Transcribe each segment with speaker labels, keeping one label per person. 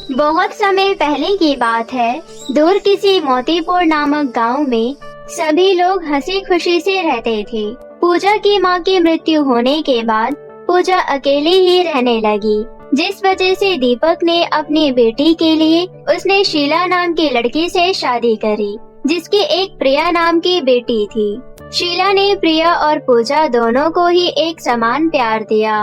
Speaker 1: बहुत समय पहले की बात है। दूर किसी मोतीपुर नामक गांव में सभी लोग हंसी खुशी से रहते थे। पूजा की मां की मृत्यु होने के बाद पूजा अकेली ही रहने लगी, जिस वजह से दीपक ने अपनी बेटी के लिए उसने शीला नाम की लड़की से शादी करी, जिसकी एक प्रिया नाम की बेटी थी। शीला ने प्रिया और पूजा दोनों को ही एक समान प्यार दिया,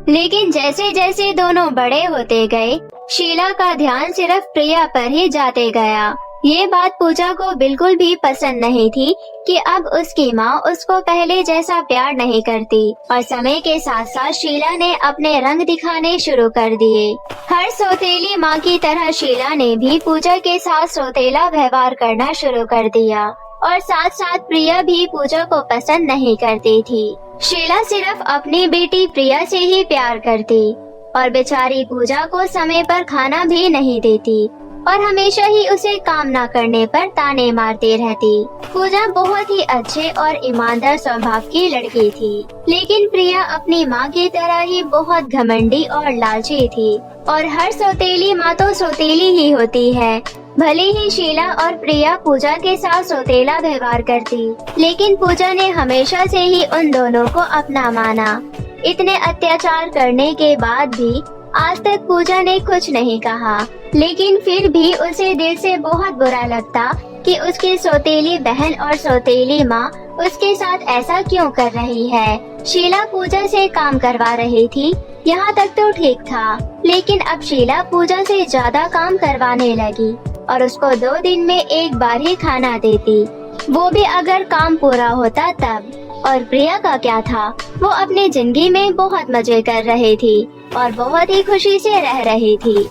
Speaker 1: लेकिन जैसे जैसे दोनों बड़े होते गए, शीला का ध्यान सिर्फ प्रिया पर ही जाते गया। ये बात पूजा को बिल्कुल भी पसंद नहीं थी कि अब उसकी माँ उसको पहले जैसा प्यार नहीं करती, और समय के साथ साथ शीला ने अपने रंग दिखाने शुरू कर दिए। हर सौतेली माँ की तरह शीला ने भी पूजा के साथ सौतेला व्यवहार करना शुरू कर दिया, और साथ साथ प्रिया भी पूजा को पसंद नहीं करती थी। शीला सिर्फ अपनी बेटी प्रिया से ही प्यार करती, और बेचारी पूजा को समय पर खाना भी नहीं देती, और हमेशा ही उसे काम न करने पर ताने मारती रहती। पूजा बहुत ही अच्छे और ईमानदार स्वभाव की लड़की थी, लेकिन प्रिया अपनी माँ की तरह ही बहुत घमंडी और लालची थी, और हर सौतेली माँ तो सौतेली ही होती है। भले ही शीला और प्रिया पूजा के साथ सौतेला व्यवहार करती, लेकिन पूजा ने हमेशा से ही उन दोनों को अपना माना। इतने अत्याचार करने के बाद भी आज तक पूजा ने कुछ नहीं कहा, लेकिन फिर भी उसे दिल से बहुत बुरा लगता कि उसकी सौतेली बहन और सौतेली माँ उसके साथ ऐसा क्यों कर रही है। शीला पूजा से काम करवा रही थी, यहाँ तक तो ठीक था, लेकिन अब शीला पूजा से ज्यादा काम करवाने लगी और उसको 2 दिन में एक बार ही खाना देती, वो भी अगर काम पूरा होता तब। और प्रिया का क्या था, वो अपनी जिंदगी में बहुत मजे कर रही थी और बहुत ही खुशी से रह रही थी।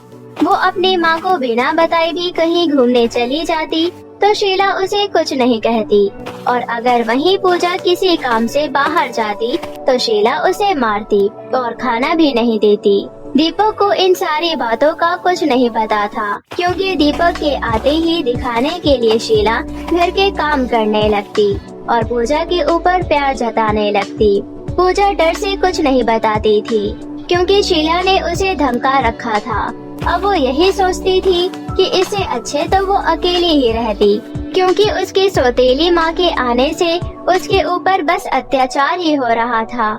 Speaker 1: वो अपनी माँ को बिना बताए भी कहीं घूमने चली जाती तो शीला उसे कुछ नहीं कहती, और अगर वहीं पूजा किसी काम से बाहर जाती तो शीला उसे मारती और खाना भी नहीं देती। दीपक को इन सारी बातों का कुछ नहीं पता था, क्योंकि दीपक के आते ही दिखाने के लिए शीला घर के काम करने लगती और पूजा के ऊपर प्यार जताने लगती। पूजा डर से कुछ नहीं बताती थी, क्योंकि शीला ने उसे धमका रखा था। अब वो यही सोचती थी कि इससे अच्छे तो वो अकेली ही रहती, क्योंकि उसकी सौतेली माँ के आने से उसके ऊपर बस अत्याचार ही हो रहा था।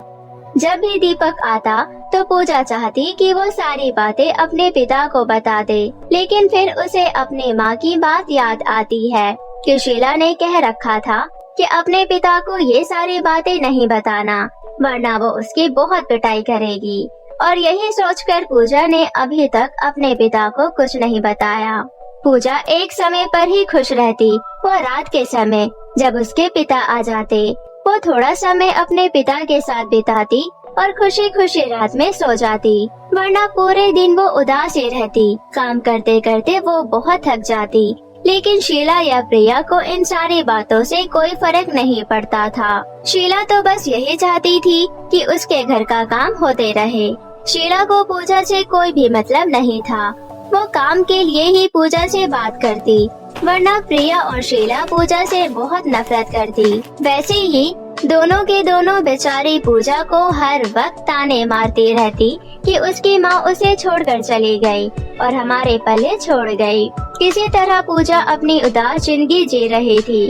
Speaker 1: जब भी दीपक आता तो पूजा चाहती कि वो सारी बातें अपने पिता को बता दे, लेकिन फिर उसे अपनी माँ की बात याद आती है कि शीला ने कह रखा था कि अपने पिता को ये सारी बातें नहीं बताना, वरना वो उसकी बहुत पिटाई करेगी। और यही सोचकर पूजा ने अभी तक अपने पिता को कुछ नहीं बताया। पूजा एक समय पर ही खुश रहती। वो रात के समय जब उसके पिता आ जाते, वो थोड़ा समय अपने पिता के साथ बिताती और खुशी खुशी रात में सो जाती, वरना पूरे दिन वो उदास ही रहती। काम करते करते वो बहुत थक जाती, लेकिन शीला या प्रिया को इन सारी बातों से कोई फर्क नहीं पड़ता था। शीला तो बस यही चाहती थी कि उसके घर का काम होते रहे। शीला को पूजा से कोई भी मतलब नहीं था, वो काम के लिए ही पूजा से बात करती, वरना प्रिया और शीला पूजा से बहुत नफरत करती। वैसे ही दोनों के दोनों बेचारी पूजा को हर वक्त ताने मारती रहती कि उसकी माँ उसे छोड़कर चली गई और हमारे पल्ले छोड़ गई। किसी तरह पूजा अपनी उदास जिंदगी जी रही थी।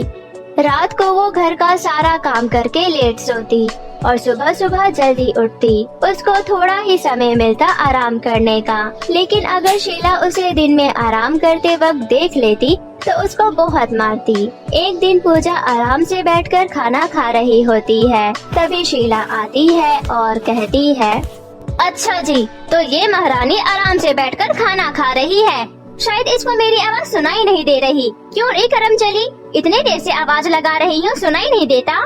Speaker 1: रात को वो घर का सारा काम करके लेट सोती और सुबह सुबह जल्दी उठती। उसको थोड़ा ही समय मिलता आराम करने का, लेकिन अगर शीला उसे दिन में आराम करते वक्त देख लेती तो उसको बहुत मारती। एक दिन पूजा आराम से बैठकर खाना खा रही होती है, तभी शीला आती है और कहती है, अच्छा जी, तो ये महारानी आराम से बैठकर खाना खा रही है। शायद इसको मेरी आवाज सुनाई नहीं दे रही। क्यों रे करम चली, इतने देर से आवाज लगा रही हूँ, सुनाई नहीं देता?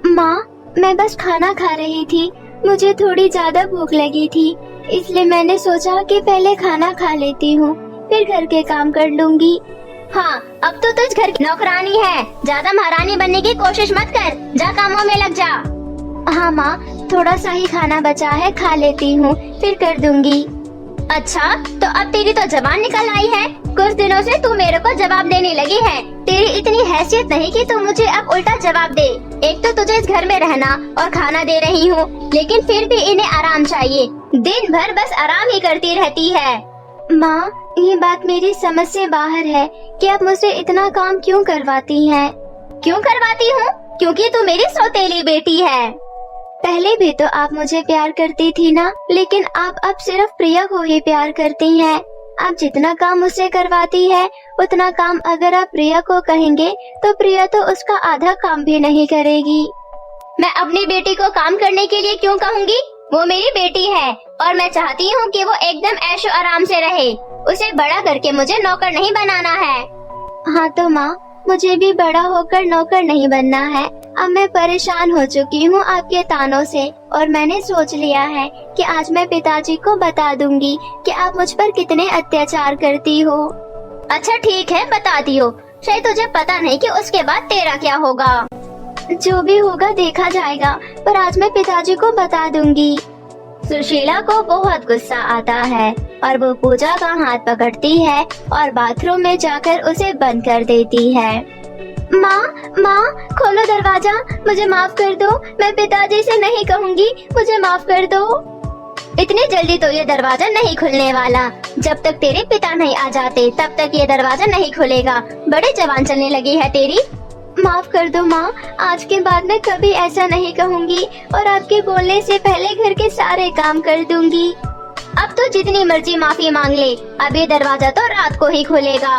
Speaker 1: माँ, मैं बस खाना खा रही थी, मुझे थोड़ी ज्यादा भूख लगी थी, इसलिए मैंने सोचा कि पहले खाना खा लेती हूँ, फिर घर के काम कर लूंगी। हाँ, अब तो तुझ घर की नौकरानी है, ज्यादा महारानी बनने की कोशिश मत कर, जा कामों में लग जा। हाँ माँ, थोड़ा सा ही खाना बचा है, खा लेती हूँ, फिर कर दूंगी। अच्छा, तो अब तेरी तो जबान निकल आई है। कुछ दिनों से तू मेरे को जवाब देने लगी है। तेरी इतनी हैसियत नहीं कि तू मुझे अब उल्टा जवाब दे। एक तो तुझे इस घर में रहना और खाना दे रही हूँ, लेकिन फिर भी इन्हें आराम चाहिए। दिन भर बस आराम ही करती रहती है। माँ, ये बात मेरी समझ से बाहर है कि आप मुझसे इतना काम क्यों करवाती हैं? क्यों करवाती हूँ? क्योंकि तू मेरी सौतेली बेटी है। पहले भी तो आप मुझे प्यार करती थी ना, लेकिन आप अब सिर्फ प्रिया को ही प्यार करती हैं। आप जितना काम मुझसे करवाती है, उतना काम अगर आप प्रिया को कहेंगे तो प्रिया तो उसका आधा काम भी नहीं करेगी। मैं अपनी बेटी को काम करने के लिए क्यों कहूँगी? वो मेरी बेटी है और मैं चाहती हूँ कि वो एकदम ऐशो आराम से रहे। उसे बड़ा करके मुझे नौकर नहीं बनाना है। हाँ तो माँ, मुझे भी बड़ा होकर नौकर नहीं बनना है। अब मैं परेशान हो चुकी हूँ आपके तानों से और मैंने सोच लिया है कि आज मैं पिताजी को बता दूंगी कि आप मुझ पर कितने अत्याचार करती हो। अच्छा ठीक है, बता दियो। शायद तुझे पता नहीं कि उसके बाद तेरा क्या होगा। जो भी होगा देखा जाएगा, पर आज मैं पिताजी को बता दूंगी। सुशीला को बहुत गुस्सा आता है और वो पूजा का हाथ पकड़ती है और बाथरूम में जाकर उसे बंद कर देती है। माँ, खोलो दरवाजा, मुझे माफ कर दो। मैं पिताजी से नहीं कहूँगी, मुझे माफ कर दो। इतनी जल्दी तो ये दरवाजा नहीं खुलने वाला। जब तक तेरे पिता नहीं आ जाते तब तक ये दरवाजा नहीं खुलेगा। बड़े जवान चलने लगी है तेरी। माफ कर दो माँ, आज के बाद मैं कभी ऐसा नहीं कहूँगी और आपके बोलने से पहले घर के सारे काम कर दूंगी। अब तो जितनी मर्जी माफी मांग ले, अब ये दरवाजा तो रात को ही खुलेगा।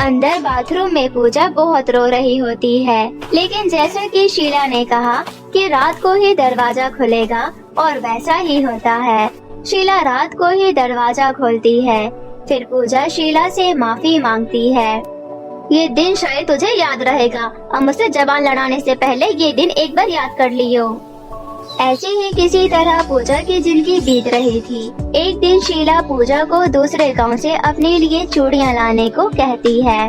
Speaker 1: अंदर बाथरूम में पूजा बहुत रो रही होती है, लेकिन जैसा कि शीला ने कहा कि रात को ही दरवाजा खुलेगा और वैसा ही होता है। शीला रात को ही दरवाजा खोलती है। फिर पूजा शीला से माफी मांगती है। ये दिन शायद तुझे याद रहेगा। अब मुझसे जबान लड़ाने से पहले ये दिन एक बार याद कर लियो। ऐसे ही किसी तरह पूजा की जिंदगी बीत रही थी। एक दिन शीला पूजा को दूसरे गांव से अपने लिए चूड़ियां लाने को कहती है।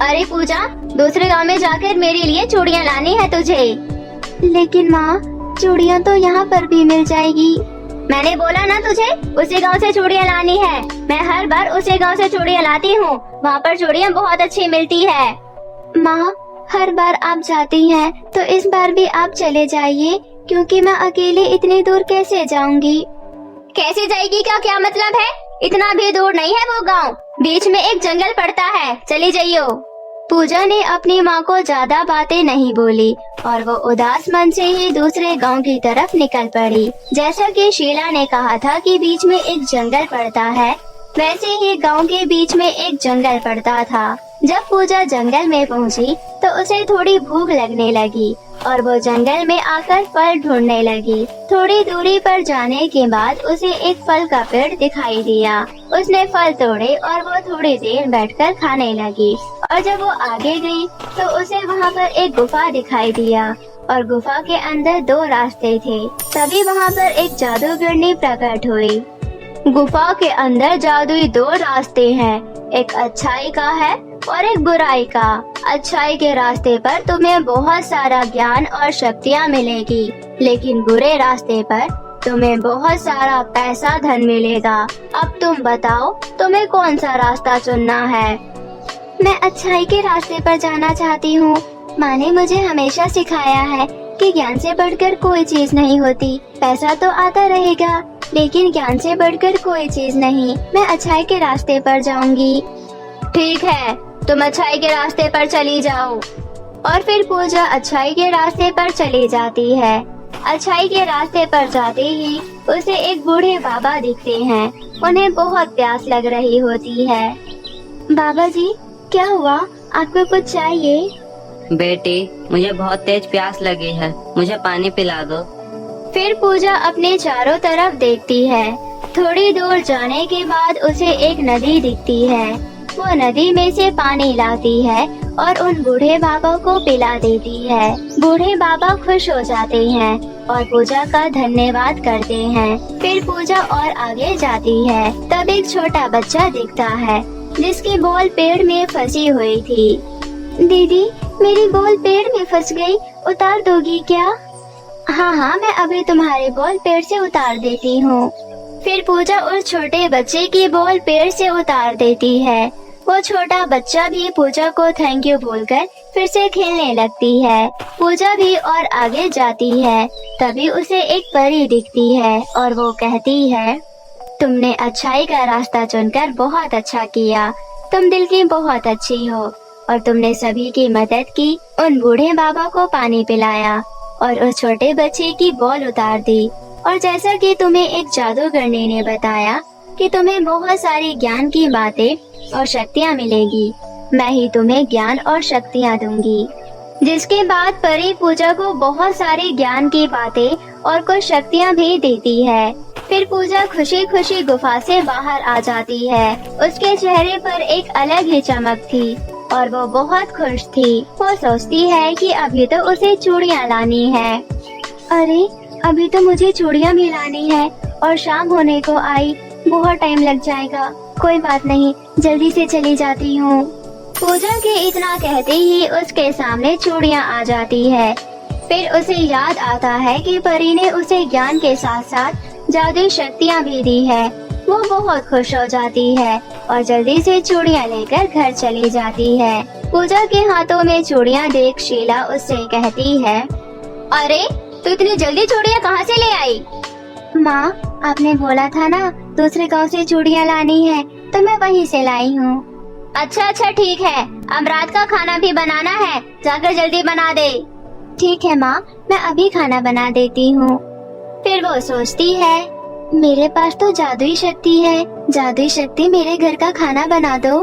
Speaker 1: अरे पूजा, दूसरे गांव में जाकर मेरे लिए चूड़ियां लानी है तुझे। लेकिन माँ, चूड़ियां तो यहाँ पर भी मिल जाएगी। मैंने बोला ना तुझे, उसी गांव से चूड़ियां लानी है। मैं हर बार उसी गांव से चूड़ियां लाती हूँ। वहाँ पर चूड़ियां बहुत अच्छी मिलती है। माँ, हर बार आप जाती हैं, तो इस बार भी आप चले जाइए, क्योंकि मैं अकेले इतनी दूर कैसे जाऊंगी। कैसे जाएगी का क्या मतलब है? इतना भी दूर नहीं है वो गांव, बीच में एक जंगल पड़ता है, चली जाइयो। पूजा ने अपनी माँ को ज्यादा बातें नहीं बोली और वो उदास मन से ही दूसरे गांव की तरफ निकल पड़ी। जैसा कि शीला ने कहा था कि बीच में एक जंगल पड़ता है, वैसे ही गांव के बीच में एक जंगल पड़ता था। जब पूजा जंगल में पहुंची तो उसे थोड़ी भूख लगने लगी और वो जंगल में आकर फल ढूंढने लगी। थोड़ी दूरी पर जाने के बाद उसे एक फल का पेड़ दिखाई दिया। उसने फल तोड़े और वो थोड़ी देर बैठकर खाने लगी और जब वो आगे गई तो उसे वहाँ पर एक गुफा दिखाई दिया और गुफा के अंदर 2 रास्ते थे। तभी वहाँ पर एक जादूगरनी प्रकट हुई। गुफा के अंदर जादुई 2 रास्ते हैं, एक अच्छाई का है और एक बुराई का। अच्छाई के रास्ते पर तुम्हें बहुत सारा ज्ञान और शक्तियाँ मिलेगी, लेकिन बुरे रास्ते पर तुम्हें बहुत सारा पैसा धन मिलेगा। अब तुम बताओ, तुम्हें कौन सा रास्ता चुनना है? मैं अच्छाई के रास्ते पर जाना चाहती हूँ। माँ ने मुझे हमेशा सिखाया है कि ज्ञान से बढ़कर कोई चीज नहीं होती। पैसा तो आता रहेगा, लेकिन ज्ञान से बढ़कर कोई चीज नहीं। मैं अच्छाई के रास्ते पर जाऊंगी। ठीक है, तुम अच्छाई के रास्ते पर चली जाओ। और फिर पूजा अच्छाई के रास्ते पर चली जाती है। अच्छाई के रास्ते पर जाते ही उसे एक बूढ़े बाबा दिखते हैं। उन्हें बहुत प्यास लग रही होती है। बाबा जी, क्या हुआ? आपको कुछ चाहिए?
Speaker 2: बेटी, मुझे बहुत तेज प्यास लगी है, मुझे पानी पिला दो।
Speaker 1: फिर पूजा अपने चारों तरफ देखती है। थोड़ी दूर जाने के बाद उसे एक नदी दिखती है। वो नदी में से पानी लाती है और उन बूढ़े बाबा को पिला देती है। बूढ़े बाबा खुश हो जाते हैं और पूजा का धन्यवाद करते हैं। फिर पूजा और आगे जाती है। तब एक छोटा बच्चा दिखता है जिसकी बॉल पेड़ में फंसी हुई थी। दीदी, मेरी बॉल पेड़ में फंस गई, उतार दोगी क्या? हाँ, मैं अभी तुम्हारी बॉल पेड़ से उतार देती हूँ। फिर पूजा उस छोटे बच्चे की बॉल पेड़ से उतार देती है। वो छोटा बच्चा भी पूजा को थैंक यू बोलकर फिर से खेलने लगती है। पूजा भी और आगे जाती है। तभी उसे एक परी दिखती है और वो कहती है, तुमने अच्छाई का रास्ता चुनकर बहुत अच्छा किया। तुम दिल की बहुत अच्छी हो और तुमने सभी की मदद की। उन बूढ़े बाबा को पानी पिलाया और उस छोटे बच्चे की बॉल उतार दी। और जैसा कि तुम्हें एक जादूगरनी ने बताया कि तुम्हें बहुत सारी ज्ञान की बातें और शक्तियाँ मिलेगी, मैं ही तुम्हें ज्ञान और शक्तियाँ दूंगी। जिसके बाद परी पूजा को बहुत सारी ज्ञान की बातें और कुछ शक्तियाँ भी देती है। फिर पूजा खुशी खुशी गुफा से बाहर आ जाती है। उसके चेहरे पर एक अलग ही चमक थी और वो बहुत खुश थी। वो सोचती है कि अभी तो उसे चूड़ियाँ लानी है। अरे अभी तो मुझे चूड़ियाँ भी लानी है और शाम होने को आई, बहुत टाइम लग जाएगा। कोई बात नहीं, जल्दी से चली जाती हूँ। पूजा के इतना कहते ही उसके सामने चूड़ियाँ आ जाती है। फिर उसे याद आता है कि परी ने उसे ज्ञान के साथ साथ जादुई शक्तियाँ भी दी है। वो बहुत खुश हो जाती है और जल्दी से चूड़ियाँ लेकर घर चली जाती है। पूजा के हाथों में चूड़ियाँ देख शीला उससे कहती है, अरे तू इतनी जल्दी चूड़ियाँ कहाँ से ले आई? माँ, आपने बोला था ना दूसरे गांव से चूड़ियाँ लानी है, तो मैं वहीं से लाई हूँ। अच्छा ठीक है, अब रात का खाना भी बनाना है, जाकर जल्दी बना दे। ठीक है माँ, मैं अभी खाना बना देती हूँ। फिर वो सोचती है, मेरे पास तो जादुई शक्ति है, जादुई शक्ति मेरे घर का खाना बना दो।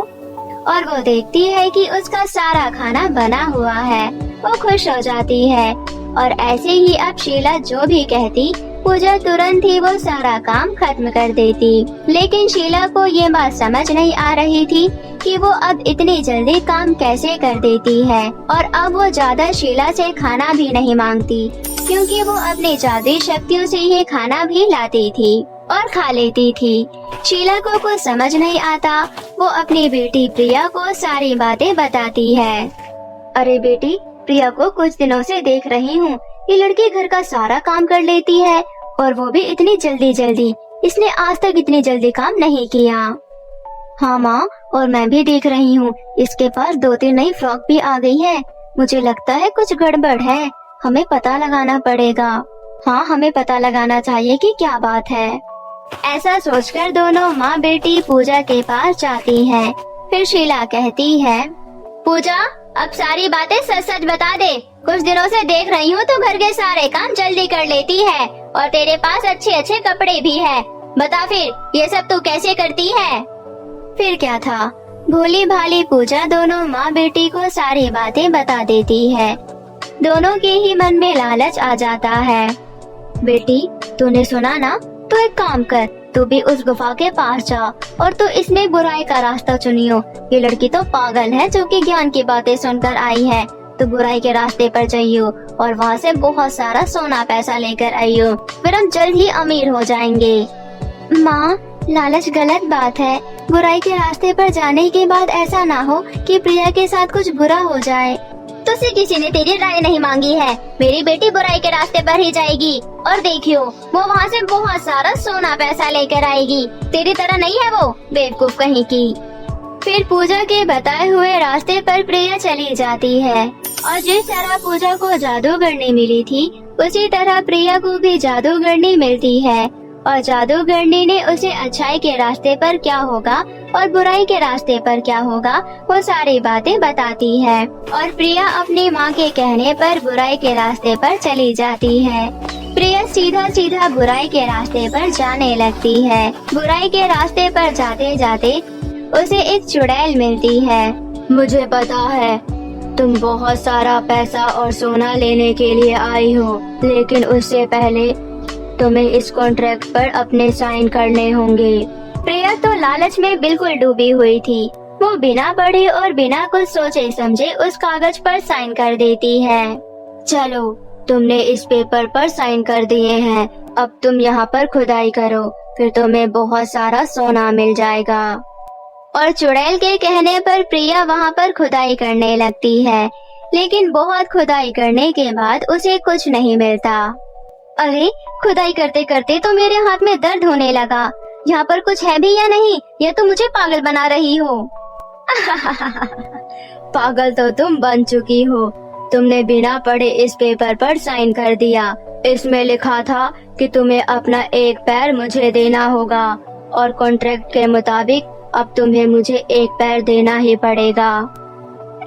Speaker 1: और वो देखती है कि उसका सारा खाना बना हुआ है। वो खुश हो जाती है और ऐसे ही अब शीला जो भी कहती, पूजा तुरंत ही वो सारा काम खत्म कर देती। लेकिन शीला को ये बात समझ नहीं आ रही थी कि वो अब इतनी जल्दी काम कैसे कर देती है। और अब वो ज्यादा शीला से खाना भी नहीं मांगती, क्योंकि वो अपनी जादुई शक्तियों से ही खाना भी लाती थी और खा लेती थी। शीला को कुछ समझ नहीं आता। वो अपनी बेटी प्रिया को सारी बातें बताती है। अरे बेटी, प्रिया को कुछ दिनों से देख रही हूँ, ये लड़की घर का सारा काम कर लेती है और वो भी इतनी जल्दी। इसने आज तक इतनी जल्दी काम नहीं किया। हाँ माँ, और मैं भी देख रही हूँ इसके पास 2-3 नई फ्रॉक भी आ गई है। मुझे लगता है कुछ गड़बड़ है, हमें पता लगाना पड़ेगा। हाँ, हमें पता लगाना चाहिए कि क्या बात है। ऐसा सोचकर दोनों माँ बेटी पूजा के पास जाती हैं। फिर शीला कहती है, पूजा अब सारी बातें सच सच बता दे। कुछ दिनों से देख रही हूँ तो घर के सारे काम जल्दी कर लेती है और तेरे पास अच्छे कपड़े भी है। बता फिर ये सब तू कैसे करती है? फिर क्या था, भोली भाली पूजा दोनों माँ बेटी को सारी बातें बता देती है। दोनों के ही मन में लालच आ जाता है। बेटी, तूने सुना ना, तू एक काम कर, तू भी उस गुफा के पास जा और तू इसमें बुराई का रास्ता चुनियो। ये लड़की तो पागल है जो कि ज्ञान की बातें सुनकर आई है। तो बुराई के रास्ते पर जाइयो और वहाँ से बहुत सारा सोना पैसा लेकर आइयो, फिर हम जल्द ही अमीर हो जाएंगे। माँ, लालच गलत बात है। बुराई के रास्ते पर जाने के बाद ऐसा ना हो कि प्रिया के साथ कुछ बुरा हो जाए। तुझसे किसी ने तेरी राय नहीं मांगी है। मेरी बेटी बुराई के रास्ते पर ही जाएगी और देखियो वो वहाँ से बहुत सारा सोना पैसा लेकर आएगी। तेरी तरह नहीं है वो, बेवकूफ कहीं की। फिर पूजा के बताए हुए रास्ते पर प्रिया चली जाती है और जिस तरह पूजा को जादूगरनी मिली थी, उसी तरह प्रिया को भी जादूगरनी मिलती है। और जादूगरनी ने उसे अच्छाई के रास्ते पर क्या होगा और बुराई के रास्ते पर क्या होगा वो सारी बातें बताती है। और प्रिया अपनी माँ के कहने पर बुराई के रास्ते पर चली जाती है। प्रिया सीधा बुराई के रास्ते पर जाने लगती है। बुराई के रास्ते पर जाते जाते उसे एक चुड़ैल मिलती है। मुझे पता है तुम बहुत सारा पैसा और सोना लेने के लिए आई हो, लेकिन उससे पहले तुम्हें इस कॉन्ट्रैक्ट पर अपने साइन करने होंगे। प्रिया तो लालच में बिल्कुल डूबी हुई थी। वो बिना पढ़े और बिना कुछ सोचे समझे उस कागज पर साइन कर देती है। चलो, तुमने इस पेपर पर साइन कर दिए हैं, अब तुम यहाँ पर खुदाई करो, फिर तुम्हें बहुत सारा सोना मिल जाएगा। और चुड़ैल के कहने पर प्रिया वहाँ पर खुदाई करने लगती है, लेकिन बहुत खुदाई करने के बाद उसे कुछ नहीं मिलता। अरे, खुदाई करते करते तो मेरे हाथ में दर्द होने लगा। यहाँ पर कुछ है भी या नहीं, या तो मुझे पागल बना रही हो? पागल तो तुम बन चुकी हो। तुमने बिना पढ़े इस पेपर पर साइन कर दिया। इसमें लिखा था कि तुम्हें अपना एक पैर मुझे देना होगा और कॉन्ट्रैक्ट के मुताबिक अब तुम्हें मुझे एक पैर देना ही पड़ेगा।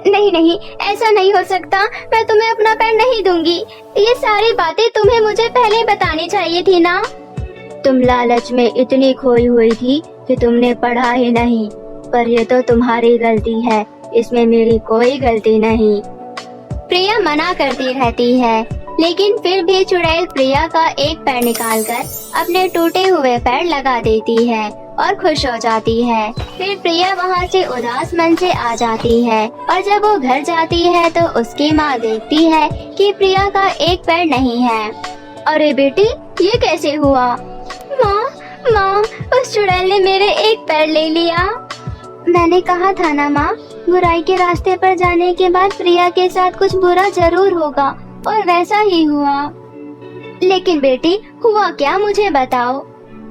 Speaker 1: नहीं नहीं, ऐसा नहीं हो सकता। मैं तुम्हें अपना पैर नहीं दूंगी। ये सारी बातें तुम्हें मुझे पहले बतानी चाहिए थी ना। तुम लालच में इतनी खोई हुई थी कि तुमने पढ़ा ही नहीं। पर ये तो तुम्हारी गलती है, इसमें मेरी कोई गलती नहीं। प्रिया मना करती रहती है, लेकिन फिर भी चुड़ैल प्रिया का एक पैर निकालकर अपने टूटे हुए पैर लगा देती है और खुश हो जाती है। फिर प्रिया वहाँ से उदास मन से आ जाती है और जब वो घर जाती है तो उसकी माँ देखती है कि प्रिया का एक पैर नहीं है। अरे बेटी, ये कैसे हुआ? माँ, उस चुड़ैल ने मेरे एक पैर ले लिया। मैंने कहा था ना माँ, बुराई के रास्ते पर जाने के बाद प्रिया के साथ कुछ बुरा जरूर होगा, और वैसा ही हुआ। लेकिन बेटी, हुआ क्या, मुझे बताओ।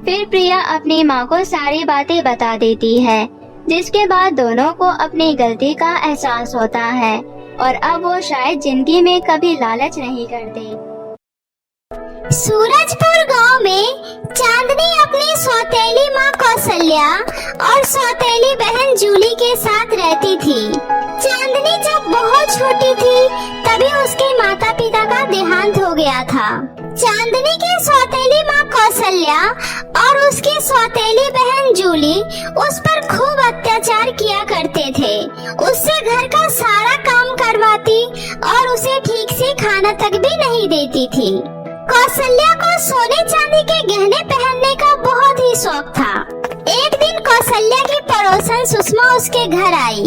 Speaker 1: फिर प्रिया अपनी माँ को सारी बातें बता देती है, जिसके बाद दोनों को अपनी गलती का एहसास होता है और अब वो शायद जिंदगी में कभी लालच नहीं करते।
Speaker 3: सूरजपुर गांव में चांदनी अपनी सौतेली माँ कौशल्या और सौतेली बहन जूली के साथ रहती थी। चांदनी जब बहुत छोटी थी तभी उसके माता पिता का देहांत हो गया था। चांदनी की सौतेली माँ कौशल्या और उसकी सौतेली बहन जूली उस पर खूब अत्याचार किया करते थे। उससे घर का सारा काम करवाती और उसे ठीक से खाना तक भी नहीं देती थी। कौशल्या को सोने चांदी के गहने पहनने का बहुत ही शौक था। एक दिन कौशल्या की पड़ोसन सुषमा उसके घर आई।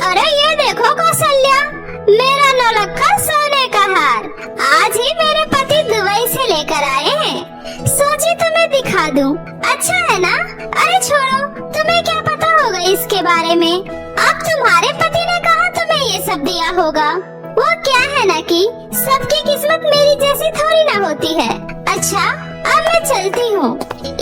Speaker 3: अरे ये देखो कौशल्या, मेरा नौलखा सोने का हार आज ही मेरे पति दुबई से लेकर आए हैं। सोची तुम्हें दिखा दूं, अच्छा है ना? अरे छोड़ो, तुम्हें क्या पता होगा इसके बारे में। अब तुम्हारे पति ने कहा तुम्हें ये सब दिया होगा। वो क्या है ना कि सबकी किस्मत मेरी जैसी थोड़ी ना होती है। अच्छा, अब मैं चलती हूँ।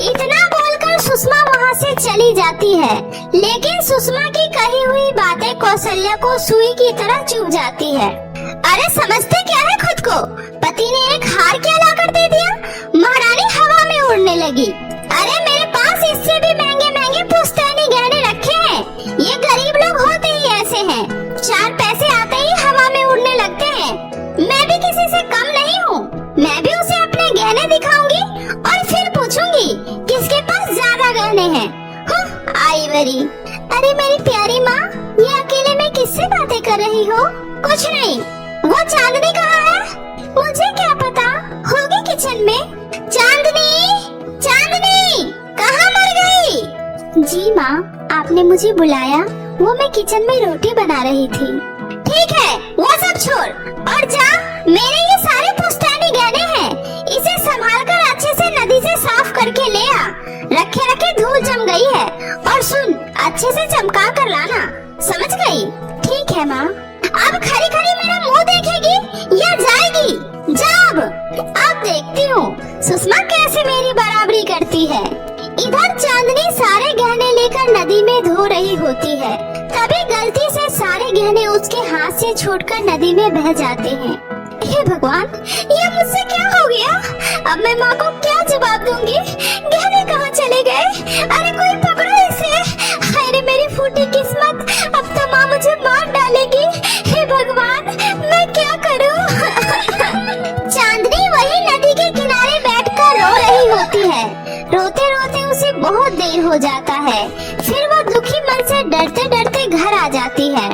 Speaker 3: इतना बोलकर सुषमा वहाँ से चली जाती है, लेकिन सुषमा की कही हुई बातें कौशल्या को सुई की तरह चुभ जाती है। अरे समझते क्या है खुद को? पति ने एक हार क्या ला कर दे दिया? महारानी हवा में उड़ने लगी। अरे मेरे पास इससे भी महंगे महंगे पुश्तैनी गहने रखे हैं। ये गरीब लोग होते ही ऐसे हैं, चार पैसे आते ही हवा में उड़ने लगते हैं। मैं भी किसी से कम नहीं हूँ। मैं भी उसे अपने गहने दिखाऊंगी और फिर पूछूंगी किसके पास ज्यादा गहने हैं। आई बरी। अरे मेरी प्यारी माँ, ये अकेले में किससे बातें कर रही हो? कुछ नहीं। वो चांदनी कहाँ है? मुझे क्या पता, होगी किचन में। चांदनी, चांदनी कहाँ मर गई? जी माँ, आपने मुझे बुलाया? वो मैं किचन में रोटी बना रही थी। ठीक है, वो सब छोड़ और जा। मेरे ये सारे पुश्तैनी गहने हैं, इसे संभाल कर अच्छे से नदी से साफ करके ले आ। रखे रखे धूल जम गई है। और सुन, अच्छे से चमका कर लाना, समझ गई? ठीक है माँ। अब खरी खरी मेरा मुंह देखेगी या जाएगी? जा अब देखती हूँ सुषमा कैसे मेरी बराबरी करती है। इधर चांदनी सारे गहने लेकर नदी में धो रही होती है, तभी गलती से सारे गहने उसके हाथ से छूटकर नदी में बह जाते हैं। हे भगवान, ये मुझसे क्या हो गया? अब मैं माँ को क्या जवाब दूंगी? गहने कहाँ चले गए? अरे कोई पकड़ो इसे। अरे मेरी फूटी किस्मत, अब तो माँ मुझे मार डालेगी। हे भगवान, मैं क्या करूँ? चांदनी वही नदी के किनारे बैठकर रो रही होती है। रोते रोते उसे बहुत देर हो जाता है। फिर वो दुखी मन से डरते डरते घर आ जाती है।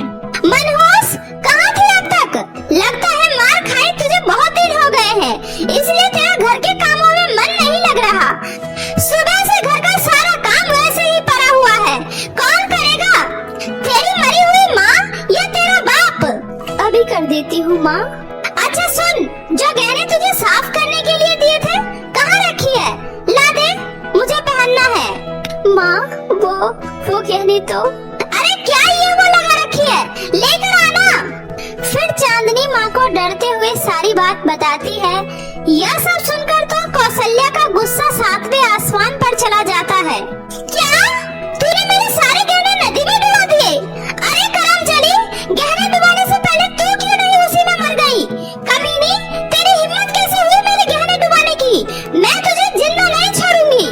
Speaker 3: मनहूस, कहाँ थी अब तक? लगता है मार खाए तुझे बहुत दिन हो गए हैं, इसलिए तेरा घर के कामों में मन नहीं लग रहा। सुबह से घर का सारा काम वैसे ही पड़ा हुआ है, कौन करेगा? तेरी मरी हुई माँ या तेरा बाप? अभी कर देती हूँ माँ। अच्छा सुन, जो गहने तुझे साफ करने के लिए दिए थे, कहाँ रखी है? ला दे, मुझे पहनना है। माँ, वो गहने तो। अरे क्या ये वो लगा रखी है? लेकर आना। फिर चांदनी माँ को डरते हुए सारी बात बताती है। यह सब सुनकर तो कौशल्या का गुस्सा सातवें आसमान पर चला जाता है। क्या? तूने मेरे सारे गहने नदी में डुबा दिए? अरे करमचली, गहने डुबाने से पहले तू क्यों नहीं उसी में मर गई? कमीनी, तेरी हिम्मत कैसे हुई मेरे गहने डुबाने की? मैं तुझे जिंदा नहीं छोड़ूंगी।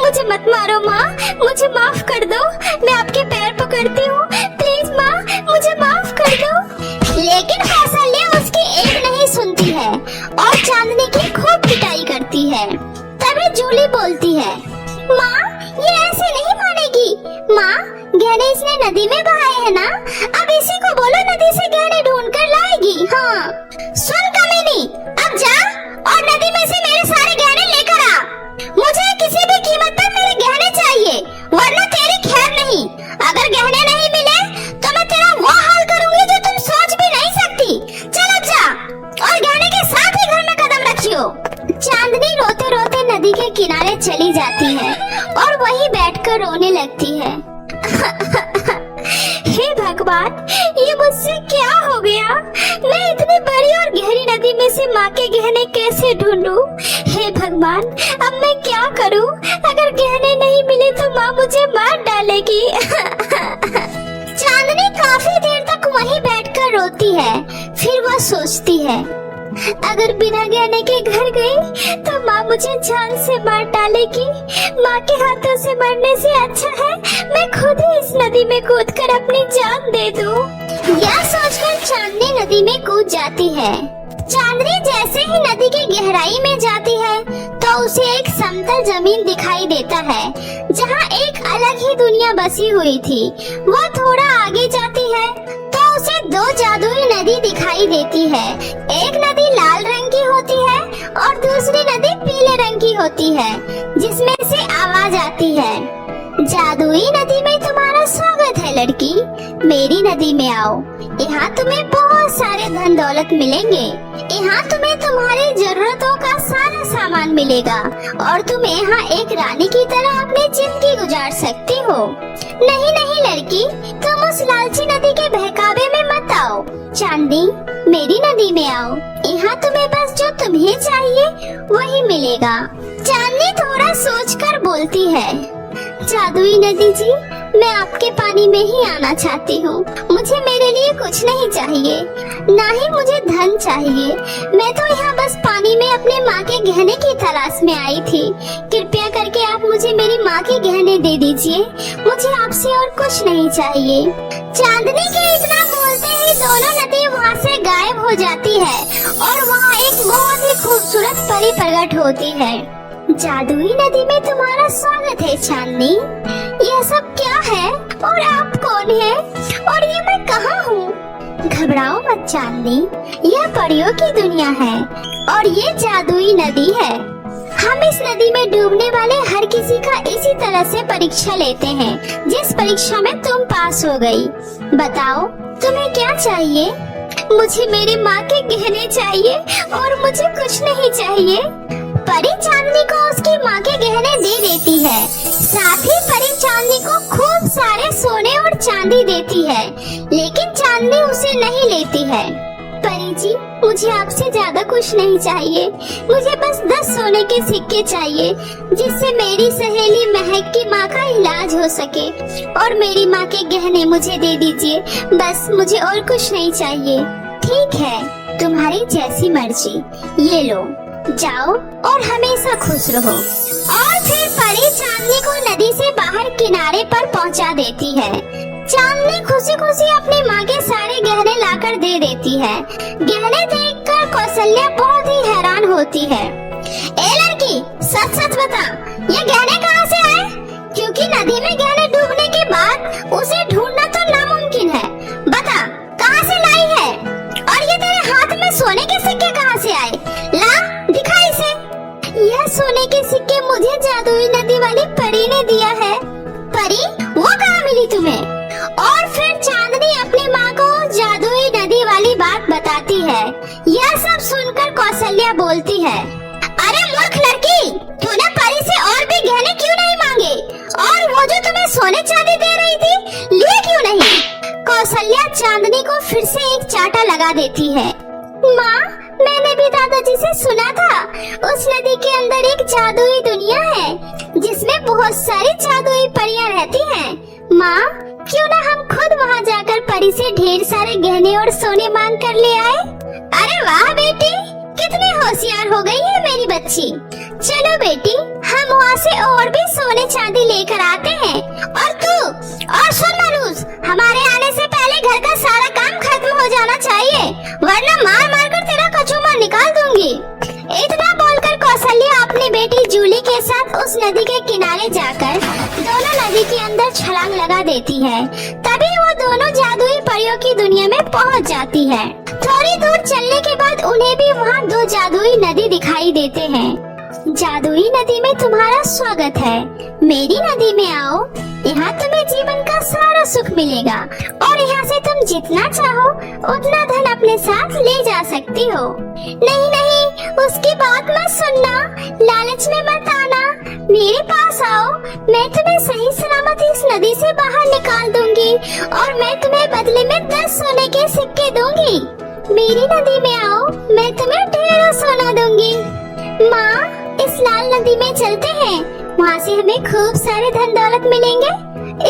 Speaker 3: मुझे मत मारो माँ, मुझे माफ कर दो, मैं आपके पैर पकड़ती हूँ, प्लीज माँ मुझे माफ कर दो। लेकिन कौसल्या उसकी एक नहीं सुनती है और चांदनी की खूब पिटाई करती है। तभी जूली बोलती है, माँ ये ऐसे नहीं मानेगी। माँ गहने इसने नदी में बहाए हैं ना, अब इसी को बोलो नदी से गहने ढूंढ कर लाएगी। हाँ सुन कमीनी, अब जा और नदी में से मेरे सारे गहने लेकर आ। मुझे किसी भी कीमत पर मेरे गहने चाहिए, वरना तेरी खैर नहीं। अगर गहने नहीं मिले तो मैं तेरा वो हाल करूंगी जो तुम सोच भी नहीं सकती। चल अब जा और गहने के साथ ही घर में कदम रखियो। चांदनी रोते रोते नदी के किनारे चली जाती है और वहीं बैठकर रोने लगती है। हे भगवान, ये मुझसे क्या हो गया? मैं इतनी बड़ी और गहरी नदी में से माँ के गहने कैसे ढूंढूं? हे भगवान, अब मैं क्या करूं? अगर गहने नहीं मिले तो माँ मुझे मार डालेगी। चांदनी काफी देर तक वहीं बैठकर रोती है। फिर वह सोचती है, अगर बिना गहने के घर गई तो माँ मुझे जान से मार डालेगी। माँ के हाथों से मरने से अच्छा है मैं खुद ही इस नदी में कूदकर अपनी जान दे दूं। यह सोचकर चांदनी नदी में कूद जाती है। चांदनी जैसे ही नदी की गहराई में जाती है तो उसे एक समतल जमीन दिखाई देता है जहाँ एक अलग ही दुनिया बसी हुई थी। वह थोड़ा आगे जाती है तो उसे दो जादुई नदी दिखाई देती है। एक नदी लाल रंग की होती है और दूसरी नदी पीले रंग की होती है, जिसमें से आवाज आती है, जादुई नदी में तुम्हारा स्वागत है लड़की, मेरी नदी में आओ। यहाँ तुम्हें बहुत सारे धन दौलत मिलेंगे। यहाँ तुम्हें तुम्हारी जरूरतों का सारा सामान मिलेगा और तुम यहाँ एक रानी की तरह अपनी जिंदगी गुजार सकती हो। नहीं नहीं लड़की, तुम उस लालची नदी के बहकावे में मत आओ। चांदनी, मेरी नदी में आओ। यहाँ तुम्हें बस जो तुम्हें चाहिए वही मिलेगा। चांदनी थोड़ा सोचकर बोलती है, जादुई नदी जी, मैं आपके पानी में ही आना चाहती हूँ। मुझे मेरे लिए कुछ नहीं चाहिए, ना ही मुझे धन चाहिए। मैं तो यहाँ बस पानी में अपने माँ के गहने की तलाश में आई थी। कृपया करके आप मुझे मेरी माँ के गहने दे दीजिए। मुझे आपसे और कुछ नहीं चाहिए। चांदनी के इतना बोलते ही दोनों नदी वहाँ से गायब हो जाती है और वहाँ एक बहुत ही खूबसूरत परी प्रकट होती है। जादुई नदी में तुम्हारा स्वागत है चांदनी। यह सब क्या है और आप कौन है और ये मैं कहाँ हूँ? घबराओ मत चांदनी, यह परियों की दुनिया है और ये जादुई नदी है। हम इस नदी में डूबने वाले हर किसी का इसी तरह से परीक्षा लेते हैं, जिस परीक्षा में तुम पास हो गई। बताओ तुम्हें क्या चाहिए? मुझे मेरी माँ के गहने चाहिए और मुझे कुछ नहीं चाहिए। परी चांदनी को उसकी माँ के गहने दे देती है। साथ ही परी चांदनी को खूब सारे सोने और चांदी देती है, लेकिन चांदनी उसे नहीं लेती है। परी जी, मुझे आपसे ज्यादा कुछ नहीं चाहिए। मुझे बस 10 सोने के सिक्के चाहिए, जिससे मेरी सहेली महक की माँ का इलाज हो सके। और मेरी माँ के गहने मुझे दे दीजिए, बस मुझे और कुछ नहीं चाहिए। ठीक है, तुम्हारी जैसी मर्जी, ये लो, जाओ और हमेशा खुश रहो। और फिर परी चांदनी को नदी से बाहर किनारे पर पहुंचा देती है। चांदनी खुशी खुशी अपनी माँ के सारे गहने लाकर दे देती है। गहने देखकर कौसल्या बहुत ही हैरान होती है। ए लड़की, सच सच बता, ये गहने कहाँ से आए? क्योंकि नदी में गहने डूबने के बाद उसे ढूंढना तो नामुमकिन है। बता, कहाँ से लाई है? और ये तेरे हाथ में सोने के सिक्के कहाँ से आए? ला, दिखा इसे। यह सोने के सिक्के मुझे जादुई नदी वाली परी ने दिया है। परी, वो कहाँ मिली तुम्हें? और फिर चांदनी अपनी माँ को जादुई नदी वाली बात बताती है। यह सब सुनकर कौसल्या बोलती है, अरे मूर्ख लड़की, तूने परी से और भी गहने क्यों नहीं मांगे? और वो जो तुम्हें सोने चांदी दे रही थी, लिए क्यों नहीं? कौसल्या चांदनी को फिर से एक चाटा लगा देती है। माँ, मैंने भी दादाजी से सुना था, उस नदी के अंदर एक जादुई दुनिया है जिसमें बहुत सारी जादुई परियां रहती हैं। माँ, क्यों ना हम खुद वहाँ जाकर परी से ढेर सारे गहने और सोने मांग कर ले आए? अरे वाह बेटी, कितनी होशियार हो गई है मेरी बच्ची। चलो बेटी, हम वहाँ से और भी सोने चांदी लेकर आते हैं। और सुन मरूज, हमारे आने से पहले घर का सारा काम खत्म हो जाना चाहिए, वरना मार मार कर तेरा कचूमर निकाल दूंगी। इतना बोलकर कौशल्या अपनी बेटी जूली के साथ उस नदी के किनारे जाकर दोनों नदी के अंदर छलांग लगा देती है। तभी वो दोनों जादुई परियों की दुनिया में पहुंच जाती है। थोड़ी दूर चलने के बाद उन्हें भी वहाँ 2 जादुई नदी दिखाई देते हैं। जादुई नदी में तुम्हारा स्वागत है, मेरी नदी में आओ, यहाँ तुम्हें जीवन का सारा सुख मिलेगा और यहाँ से तुम जितना चाहो उतना धन अपने साथ ले जा सकती हो। नहीं नहीं, उसकी बात मत सुनना, लालच में मत आना, मेरे पास आओ, मैं तुम्हें सही सलामत इस नदी से बाहर निकाल दूंगी और मैं तुम्हें बदले में 10 सोने के सिक्के दूंगी। मेरी नदी में आओ, मैं तुम्हें ढेरों सोना दूंगी। माँ, इस लाल नदी में चलते हैं, वहाँ से हमें खूब सारे धन दौलत मिलेंगे।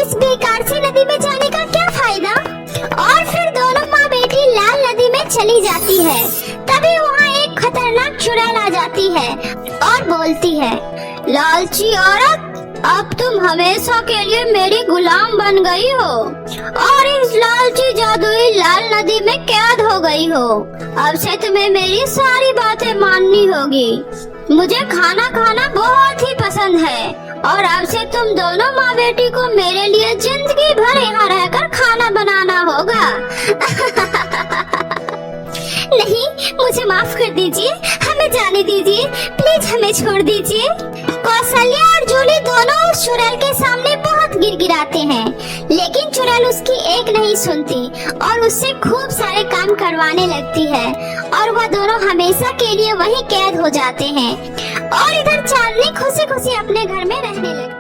Speaker 3: इस बेकार सी नदी में जाने का क्या फायदा। और फिर दोनों माँ बेटी लाल नदी में चली जाती है। तभी वहाँ एक खतरनाक चुड़ैल आ जाती है और बोलती है, लालची औरत, अब तुम हमेशा के लिए मेरी गुलाम बन गई हो और इस लालची जादुई लाल नदी में कैद हो गई हो। अब से तुम्हें मेरी सारी बातें माननी होगी। मुझे खाना खाना बहुत ही पसंद है और अब से तुम दोनों माँ बेटी को मेरे लिए जिंदगी भर यहाँ रहकर खाना बनाना होगा। नहीं, मुझे माफ कर दीजिए, हमें जाने दीजिए, प्लीज हमें छोड़ दीजिए। कौशल्या और जूली दोनों उस चुड़ैल के सामने बहुत गिड़गिड़ाते हैं, लेकिन चुड़ैल उसकी एक नहीं सुनती और उससे खूब सारे काम करवाने लगती है और वह दोनों हमेशा के लिए वहीं कैद हो जाते हैं। और इधर चांदनी खुशी खुशी अपने घर में रहने लगती है।